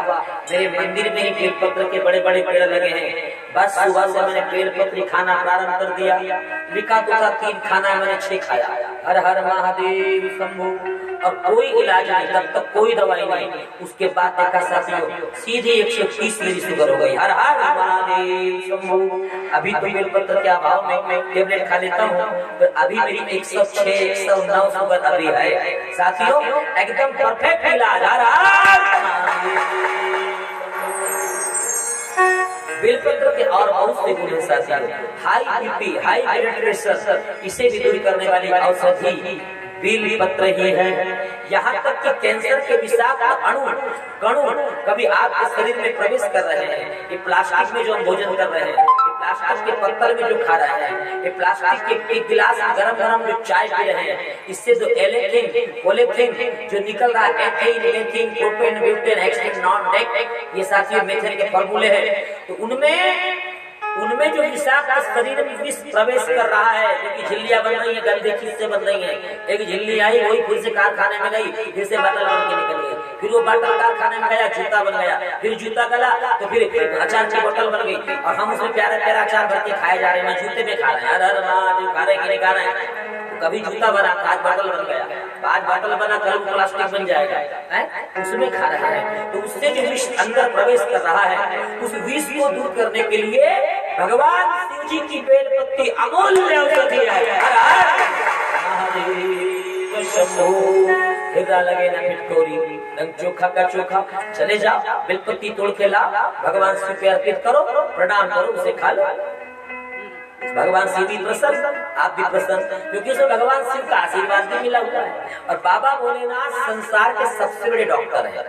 मेरे मंदिर में ही बेलपत्र के बड़े बड़े पेड़ लगे हैं। बस सुबह से मैंने बेलपत्र खाना प्रारंभ कर दिया। लिखा तो था 3 खाना, मैंने 6 खाया। हर हर महादेव शंभो। और कोई इलाज नहीं, तब तक कोई दवाई नहीं। उसके बाद देखा साथियों सीधे 130 मेरी शुगर हो गई। हर हर महादेव शंभो। अभी तो बेलपत्र के अभाव में टेबलेट खा लेता हूँ, तो अभी मेरी 106 109 शुगर अभी है। साथियों एकदम परफेक्ट इलाज। हर हर बेलपत्र के और बहुत से गुण हैं साथियों। High BP, high blood pressure, इसे भी दूर करने वाली औषधि बेलपत्र ही है। यहाँ तक कि कैंसर के विषाक्त अणु कणु कभी आपके शरीर में प्रवेश कर रहे हैं। ये प्लास्टिक में जो हम भोजन कर रहे हैं, ये प्लास्टिक के पत्तल में जो खा रहे हैं, ये प्लास्टिक के एक गिलास में गरम गरम जो चाय पी रहे हैं, इससे जो एलेथिन पोलेथिन जो निकल रहा है, ethyne मेथिन propane butane hexane non deck, ये साथियों मेथेन के फॉर्मूले हैं। तो उनमें जो विषाक्त शरीर में विष प्रवेश कर रहा है, क्योंकि झिल्लियां बन रही है, गंदे चीज से बन रही है। एक झिल्ली आई, वही फिर से कारखाने में गई, फिर से बोतल बन के निकल गई, फिर वो बोतल कारखाने में गया, जूता बन गया, फिर जूता गला तो फिर अचार की बोतल बन गई, और हम उसमें प्यारा प्यारा अचार भर के खाए जा रहे हैं, जूते में खा रहे हैं। हर हर महादेव खा रहे कि नहीं खा रहे हैं। कभी जूता बना, आज बोतल बन गया, आज बोतल बना, कल प्लास्टिक बन जाएगा, उसमें खा रहा है। तो उससे जो विष अंदर प्रवेश कर रहा है, उस विष को दूर करने के लिए भगवान शिव जी की बेलपत्ती अमूल्य औषधि है। हर हर महादेव शंभो। हिर्रा लगे ना फिटकोरी, रंग चोखा का चोखा, चले जाओ बेलपत्ती तोड़ के ला, भगवान शिव पे अर्पित करो, प्रणाम करो, उसे खा लो। भगवान शिव भी प्रसन्न, आप भी प्रसन्न, क्योंकि उसे भगवान शिव का आशीर्वाद भी मिला हुआ है। और बाबा भोलेनाथ संसार के सबसे बड़े डॉक्टर हैं,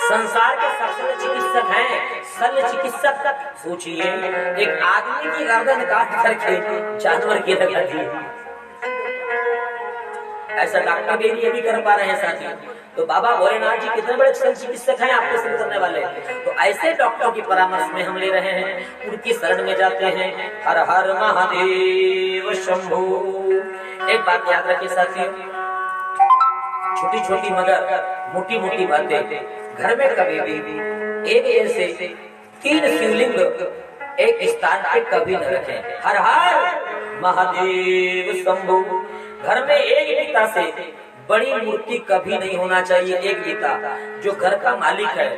संसार के सबसे बड़े चिकित्सक हैं, शल्य चिकित्सक। सोचिए एक आदमी की गर्दन काट करके जानवर की लगा दी, ऐसा डॉक्टर भी कर पा रहे हैं साथियों। तो बाबा भोलेनाथ जी कितने बड़े चिकित्सक हैं, आपको सिद्ध करने वाले। तो ऐसे डॉक्टरों की परामर्श में हम ले रहे हैं, उनकी शरण में जाते हैं। हर हर महादेव शंभो। एक बात याद रखिए साथियों, छोटी छोटी मगर मोटी मोटी बातें घर में कभी भी एक जैसे 3 शिवलिंग एक स्थान पे कभी न रखें। हर हर महादेव शंभो। घर में एक गीता से बड़ी मूर्ति कभी नहीं होना चाहिए। एक गीता जो घर का मालिक है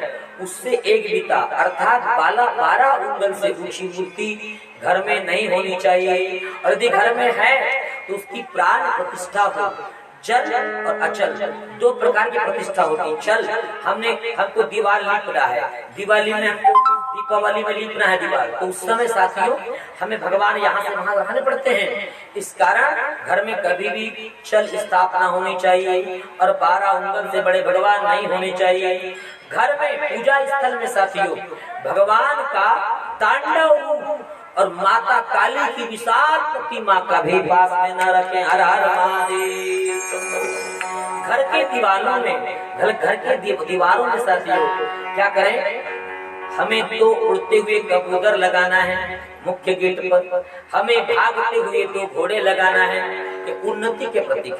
उससे एक गीता अर्थात 12 उंगल से ऊंची मूर्ति घर में नहीं होनी चाहिए। और यदि घर में है तो उसकी प्राण प्रतिष्ठा हो। चल और अचल 2 प्रकार की प्रतिष्ठा होती। चल हमको दीवार लीपना है, दिवाली में दीपावली में लीपना है दीवार, तो उस समय साथियों हमें भगवान यहाँ से वहाँ रखने पड़ते हैं। इस कारण घर में कभी भी चल स्थापना होनी चाहिए और 12 उंगल से बड़े भगवान नहीं होने चाहिए। घर में पूजा स्थल में साथियों भगवान का तांडव रूप और माता काली की विशाल प्रतिमा कभी पास में न रखें। हर हर महादेव। घर के दीवारों में घर के दीवारों में साथियों क्या करें, हमें 2 उड़ते हुए कबूतर लगाना है मुख्य गेट पर, हमें भागते हुए 2 घोड़े लगाना है, ये उन्नति के प्रतीक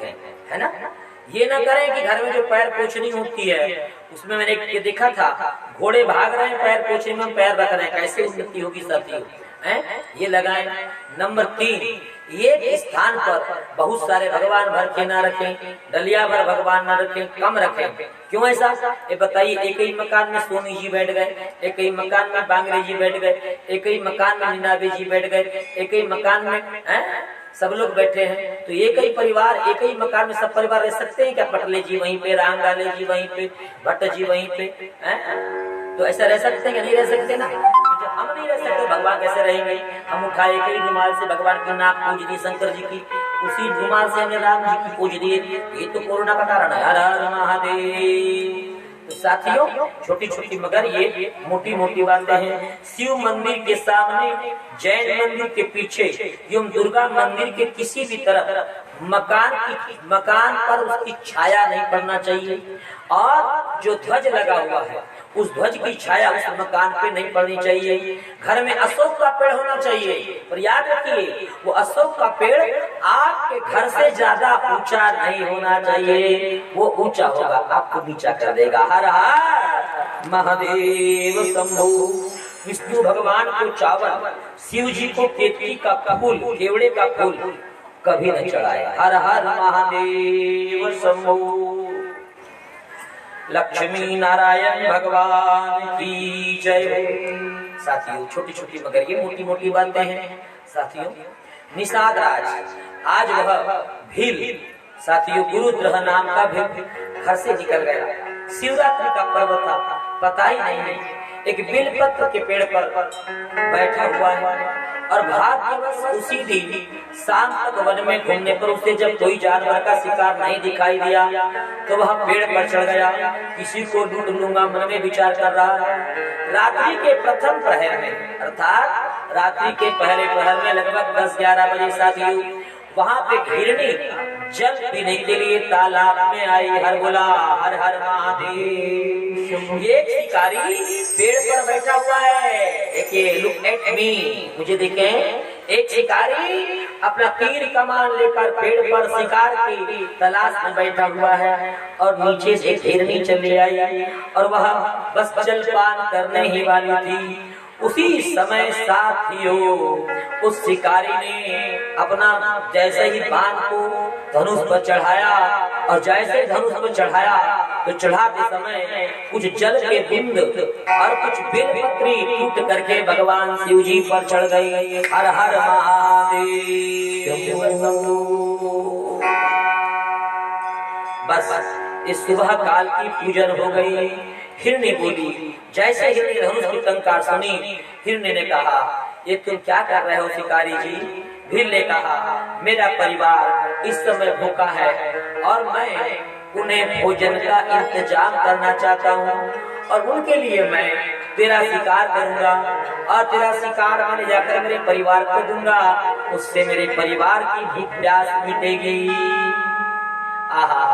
है ना। ये ना करें कि घर में जो पैर पोछनी होती है उसमें मैंने ये देखा था, घोड़े भाग रहे हैं, पैर पोछने में पैर रख रहे हैं, कैसे उन्नति होगी साथियों। ये लगाएं। नंबर 3, ये स्थान पर बहुत सारे भगवान भर के ना रखें, डलिया भर भगवान ना रखें, कम रखें। क्यों ऐसा ये बताइए। एक ही मकान में सोनी जी बैठ गए, एक ही मकान में बांगरे जी बैठ गए, एक ही मकान में नीनाबे जी बैठ गए, एक ही मकान में सब लोग बैठे हैं। तो एक ही परिवार एक ही मकान में सब परिवार रह सकते हैं क्या? पटले जी वहीं पे, रामलाले जी वहीं पे, भट्ट जी वहीं पे, तो ऐसा रह सकते हैं क्या? नहीं रह सकते ना। तो जब हम नहीं रह सकते भगवान कैसे रहेंगे? हम उठाए एक ही रुमाल से भगवान की नाक पूज दी शंकर जी की, उसी रुमाल से हमने राम जी की पूज दी। ये तो कोरोना का कारण है। हर हर महादेव। तो साथियों छोटी छोटी मगर ये मोटी मोटी बातें हैं। शिव मंदिर के सामने, जैन मंदिर के पीछे एवं दुर्गा मंदिर के किसी भी तरफ मकान पर उसकी छाया नहीं पड़ना चाहिए, और जो ध्वज लगा हुआ है उस ध्वज की छाया उस मकान पे नहीं पड़नी चाहिए। घर में अशोक का पेड़ होना चाहिए, पर याद रखिए वो अशोक का पेड़ आपके घर से ज्यादा ऊंचा नहीं होना चाहिए, वो ऊंचा होगा आपको नीचा कर देगा। हर हर महादेव शंभो। विष्णु भगवान को चावल, शिव जी को केतकी का फूल, केवड़े का फूल कभी न चढ़ाया। हर हर महादेव शंभो। लक्ष्मी नारायण भगवान की जय। साथियों छोटी छोटी मगर ये मोटी मोटी बातें हैं। साथियों निषाद राज आज वह भील, साथियों गुरुद्रह नाम का भील घर से निकल गया। शिवरात्रि का पर्व था, पता ही नहीं एक बेलपत्र के पेड़ पर बैठा हुआ है, और भाग्यवश उसी दिन शाम तक वन में घूमने पर उसे जब कोई जानवर का शिकार नहीं दिखाई दिया तो वह पेड़ पर चढ़ गया। किसी को लूट लूंगा मन में विचार कर रहा है। रात्रि के प्रथम प्रहर में, अर्थात रात्रि के पहले प्रहर में लगभग 10-11 बजे साथियों वहाँ पे हिरनी जल पीने के लिए तालाब में आई। हर बोला हर हर महादेव। ये शिकारी पेड़ पर बैठा हुआ है, देखिए लुक एट मी, मुझे देखें। एक शिकारी अपना तीर कमान लेकर पेड़ पर शिकार की तलाश में बैठा हुआ है, और नीचे से एक हिरनी चली आई और वह बस जलपान करने ही वाली थी। उसी समय साथियों उस शिकारी ने अपना जैसे ही बाण को धनुष पर चढ़ाया, और जैसे धनुष पर चढ़ाया तो चढ़ाते समय कुछ जल के बिंद और कुछ बेलपत्री टूट करके भगवान शिव जी पर चढ़ गई। हर हर महादेव। बस इस सुबह काल की पूजन हो गई। हिरनी बोली, जैसे हिरनी धनुष की टंकार सुनी, हिरनी ने कहा ये तुम क्या कर रहे हो शिकारी जी? भील ने कहा मेरा परिवार इस समय भूखा है और मैं उन्हें भोजन का इंतजाम करना चाहता हूँ, और उनके लिए मैं तेरा शिकार करूंगा और तेरा शिकार मैंने जाकर मेरे परिवार को दूंगा, उससे मेरे परिवार की भूख प्यास मिटेगी। आहा,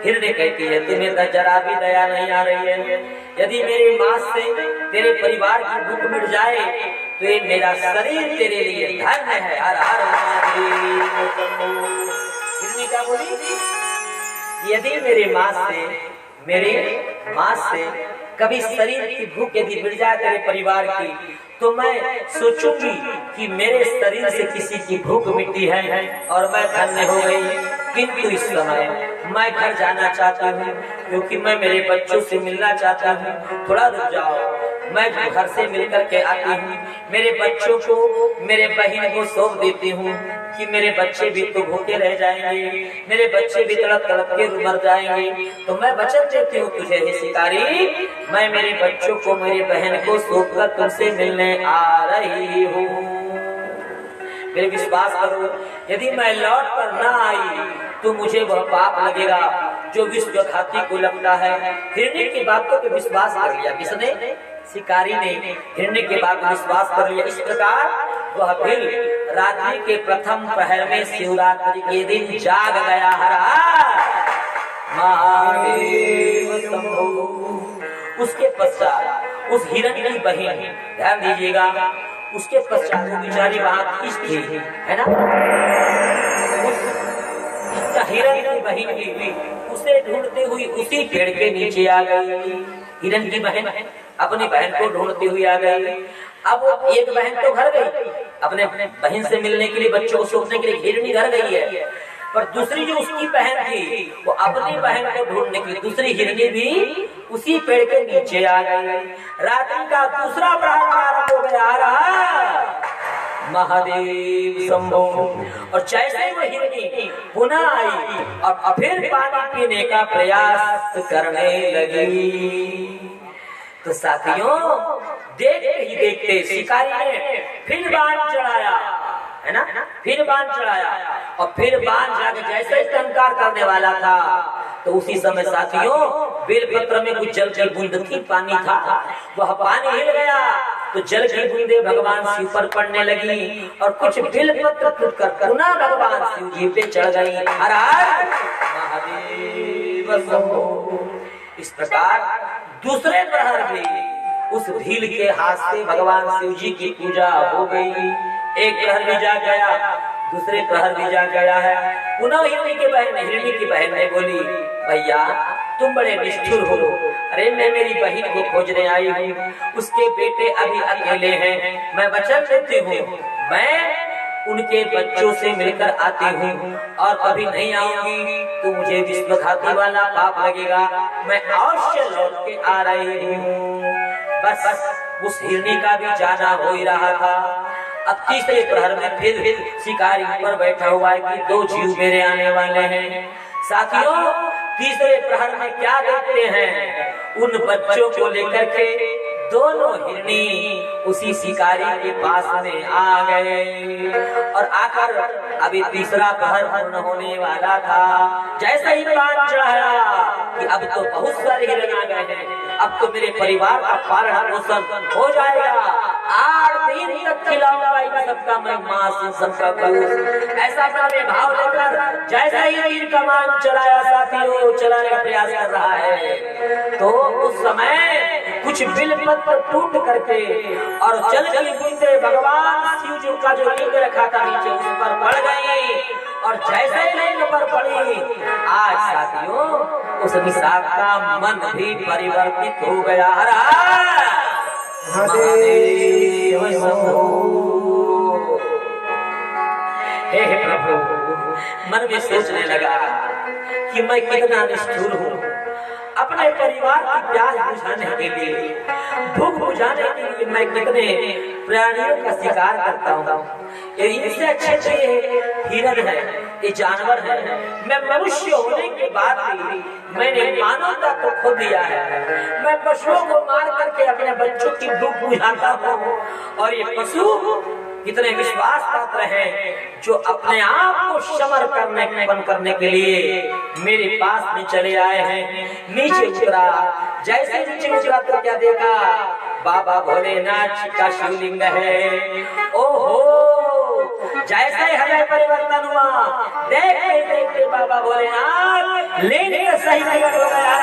हिरनी कहती है तुम्हें तो जरा भी दया नहीं आ रही है। यदि मेरे मांस से तेरे परिवार की भूख मिट जाए तो ये मेरा शरीर तेरे लिए धन्य है। हर हर महादेव। हिरनी क्या बोली? यदि मेरे मांस से कभी शरीर की भूख यदि मिट जाए तेरे परिवार की, तो मैं सोचूंगी कि मेरे शरीर से किसी की भूख मिटी है और मैं धन्य हो गई। किंतु इस समय मैं घर जाना चाहता हूँ, क्योंकि मैं मेरे बच्चों से मिलना चाहता हूँ। थोड़ा रुक जाओ, मैं घर से मिलकर के आती हूँ। मेरे बच्चों को, मेरे बहन को सौंप देती हूँ कि मेरे बच्चे भी तो भूखे रह जाएंगे, मेरे बच्चे भी तड़प तड़प के मर जाएंगे। तो मैं वचन देती हूँ तुझे हे शिकारी, मैं मेरे बच्चों को, मेरे बहन को सौंप कर तुमसे मिलने आ रही हूँ। मेरे विश्वास करो, यदि मैं लौट कर न आई तो मुझे वह पाप लगेगा जो विश्व घाती को लगता है। हिरनी की बातों पे विश्वास कर लिया। किसने? शिकारी ने हिरनी के बात विश्वास कर लिया। इस प्रकार वह भील रात्रि के प्रथम पहर में शिवरात्रि के दिन जाग गया। हर महादेव शंभो। उसके पश्चात उस हिरण की बहन, ध्यान दीजिएगा, उसके पश्चात वो बेचारी वहां खींच थी, है ना, उस हिरण की बहन भी उसे ढूंढते हुई उसी पेड़ के नीचे आ गई। हिरण की बहन अपनी बहन को ढूंढती हुई आ गई। अब एक बहन तो घर गई अपने बहन से मिलने के लिए, बच्चों को सौंपने के लिए हिरनी घर गई है, पर दूसरी जो उसकी बहन थी वो अपनी बहन को ढूंढने के लिए दूसरी हिरनी भी उसी पेड़ के नीचे आ गई। रात्रि का दूसरा प्रहर हो गया। रहा महादेव शंभो। और जैसे वो हिरनी पुनः आई और फिर पानी पीने का प्रयास करने लगी, तो साथियों देखते ही देखते शिकारी ने फिर बाण चढ़ाया, है ना, फिर बाण चढ़ाया, और फिर बाण जाके जैसे टंकार करने वाला था तो उसी समय साथियों बेलपत्र में कुछ जल की बूंद थी, पानी था, वह पानी हिल गया तो जल की बूंदे भगवान शिव पर पड़ने लगी और कुछ बिल पत्र टूटकर पुनः भगवान शिव जी पे चढ़ गई। हर हर महादेव शंभो। इस प्रकार दूसरे प्रहर भी उस भील के हाथ से भगवान शिव जी की पूजा हो गई। एक प्रहर भी जा गया, दूसरे प्रहर भी जा गया है। पुनः हिरणी की बहन ने बोली, भैया तुम बड़े निष्ठुर हो। अरे मैं मेरी बहन को खोजने आई हूँ, उसके बेटे अभी अकेले हैं। मैं वचन देती हूँ मैं उनके बच्चों से मिलकर आती हूँ और कभी नहीं आऊंगी तो मुझे विश्वघाती वाला पाप लगेगा। मैं अवश्य लौट के आ रही हूँ। बस उस हिरणी का भी जाना हो ही रहा था। अब तीसरे प्रहर में फिर शिकारी पर बैठा हुआ है कि दो जीव मेरे आने वाले हैं। साथियों तीसरे प्रहर में क्या देखते हैं, उन बच्चों को लेकर के दोनों हिरणी उसी शिकारी के पास में आ गए और आकर अभी तीसरा प्रहर पूर्ण होने वाला था। जैसे ही बाण चढ़ाया कि अब तो बहुत सारे हिरण आ गए हैं, अब तो मेरे परिवार का पालन पोषण हो जाएगा, 8 दिन तक खिलाऊंगा इन सबका मैं मांस सबका गोश्त। ऐसा अपने भाव लेकर जैसा ही तीर कमान चलाया साथियों चलाने का प्रयास कर रहा है तो उस समय कुछ बिल पत्र टूट करके और जल की बूंदे भगवान शिव जी का जो लिंग रखा था नीचे उस पर पड़ गई और जैसे ही लिंग पर पड़ी आज साथियों उस निषाद का मन भी परिवर्तित हो गया। हर महादेव शंभो। हे प्रभु मन में सोचने लगा कि मैं कितना निष्ठुर हूँ। अपने परिवार की प्यास बुझाने के लिए, भूख बुझाने के लिए मैं कितने प्राणियों का शिकार करता हूँ। इनसे अच्छे हिरण है, ये जानवर है। मैं मनुष्य होने के बाद भी मैंने मानवता को खो दिया है। मैं पशुओं को मार करके अपने बच्चों की भूख बुझाता हूँ और ये पशु कितने विश्वास पात्र हैं जो अपने आप को समर्पण करने के लिए मेरे पास में चले आए हैं। नीचे उतरा, जैसे नीचे उतरा तो क्या देखा, बाबा भोलेनाथ का शिवलिंग है। ओहो जैसे हृदय परिवर्तन हुआ, देखते देखते बाबा भोलेनाथ लेने का सही जगह हो गया।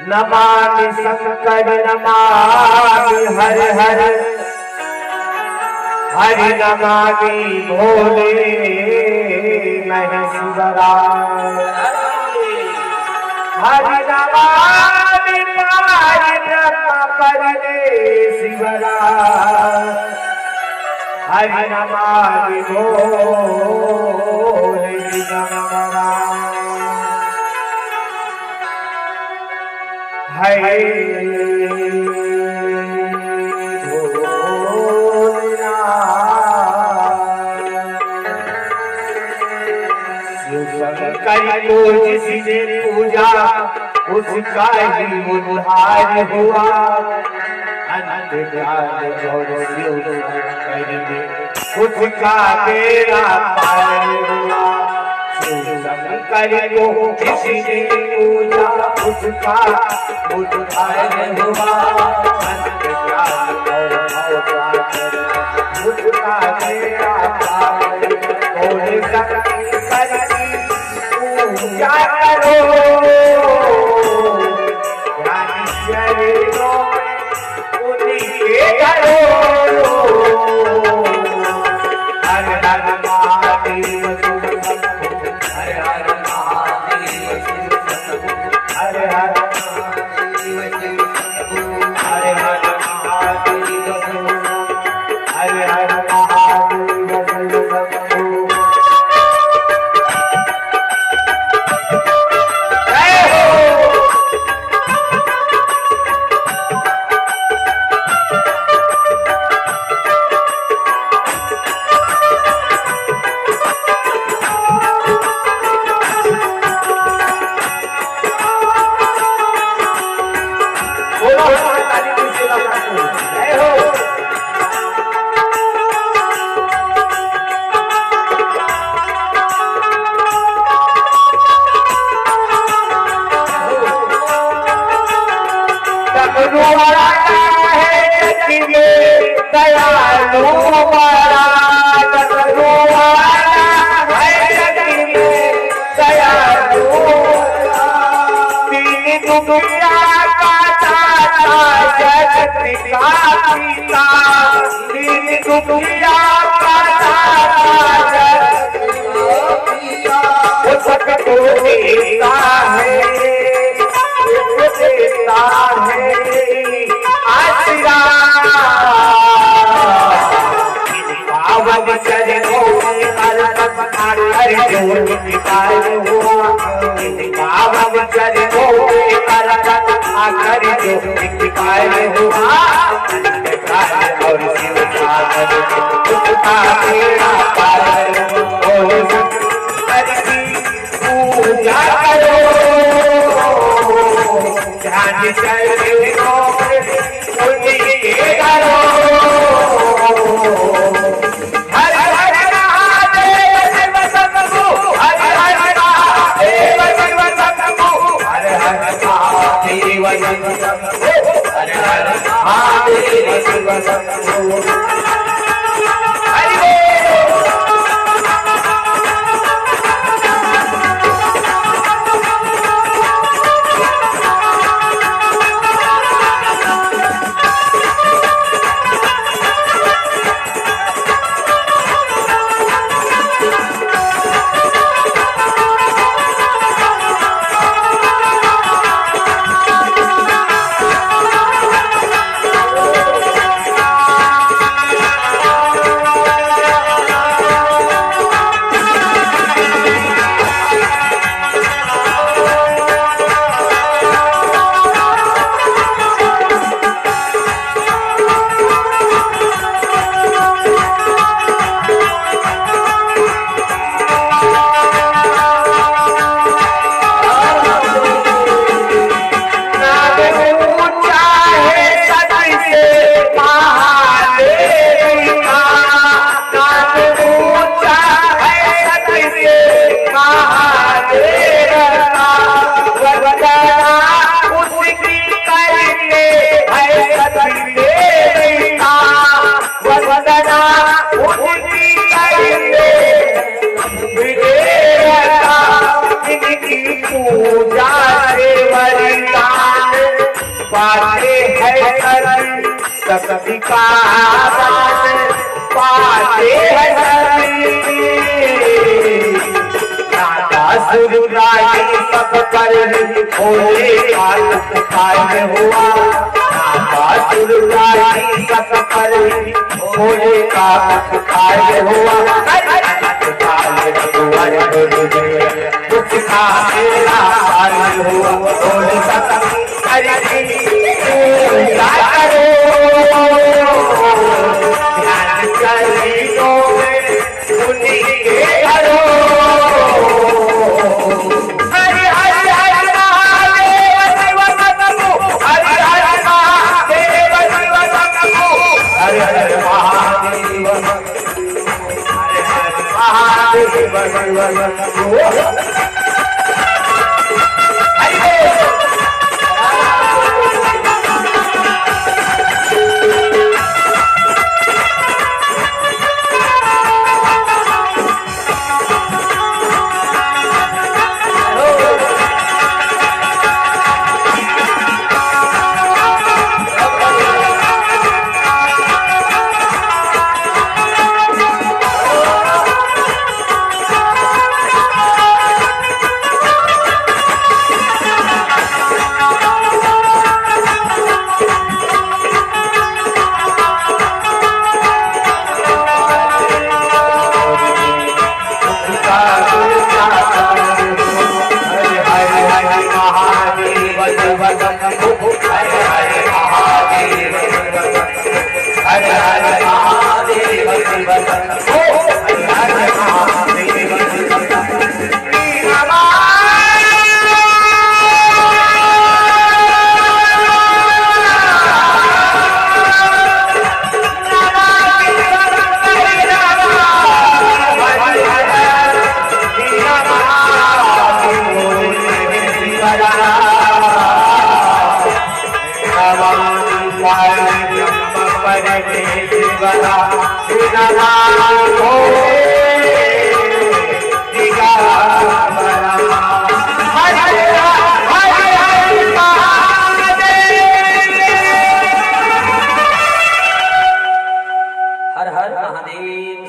नमामि शंकर नमामि हर हर, हरि नमामि भोले महेश्वरा, हरि नमामि पारब्रह्म परमेश्वरा, हरि नमामि भोले नमः। हरे शंकर को जिसने पूजा उसका ही उद्धार हुआ। अनंत ज्ञान और शिव शंकर में उसका बेड़ा पार हुआ। शंकर को जिसने पूजा उसका उद्धार हुआ। अनंत ज्ञान और उसका बेड़ा पार बोले शंकर की पूजा करो, ज्ञानी शरीरों में उन्हीं करो। हर हर महादेव हर हर महादेव हर हर महादेव हर हर महादेव हर हर महादेव। वाला है जग में दयालु वाला, डमरू वाला है जग में दयालु वाला। तीन दुनिया का दाता जगत का पिता, तीन दुनिया का दाता जगत का पिता। वो सबको देता है, देता है आशीर्वाद। पावन चरणों में अर्पण जो निकाल हुआ, पावन चरणों में अर्पण जो निकाल हुआ। और शिव का मेरा पार हो, पूजा करो ध्यान चरणों करो। हर हर महादेव शिव शंभु, हर हर महादेव शिव शंभु, हर हर महादेव शिव शंभु, हर हर महादेव शिव शंभु। शक्ति का पाते सुराई सब पर भोले का कार्य हुआ। सुराई सब पर भोले का कार्य हुआ। उसका मेरा कार्य हुआ। भोले ध्यान चरणों में उन्हीं करो। हरि हरि हरि महादेव शिव शंभु, हरि हरि महादेव शिव शंभु, हरि हरि महादेव, हरि हरि महादेव शिव शंभु। हर हर महादेव।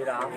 राम